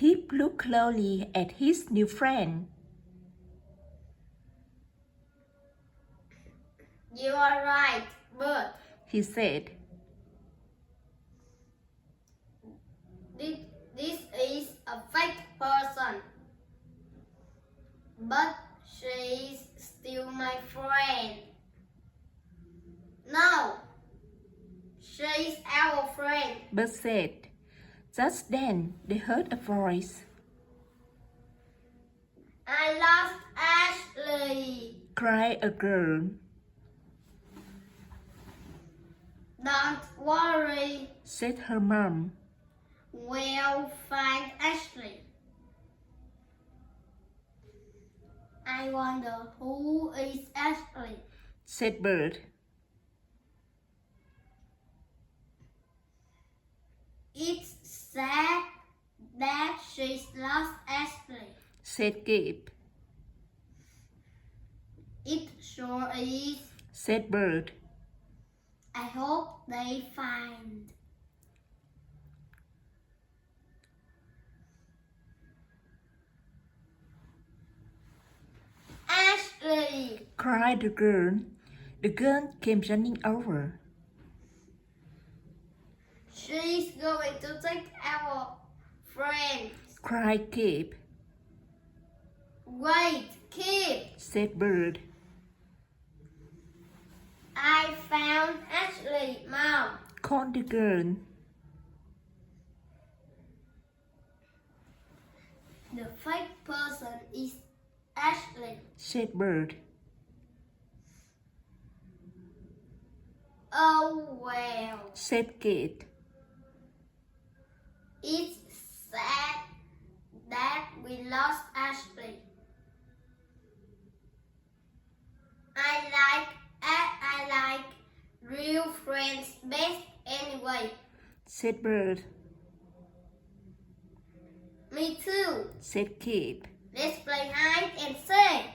Kip looked closely at his new friend. You are right, Bert. He said. This is a fake person. But she is still my friend. No, she's our friend. Bert said. Just then, they heard a voice. I lost Ashley. Cried a girl. Don't worry. Said her mom. We'll find Ashley. I wonder who is Ashley. Said Bert. It's sad that she's lost Ashley. Said Kip. It sure is. Said Bert. I hope they find. Ashley! Cried the girl. The girl came running over. She's going to take our friend. Cried Kip. Wait, Kip! Said Bert. I found Ashley, Mom. Called the girl. The fake person is Ashley. Said Bert. Oh well. Said Kip. It's sad that we lost Ashley. I like real friends best anyway. Said Bert. Me too. Said Kip. Let's play hide and seek.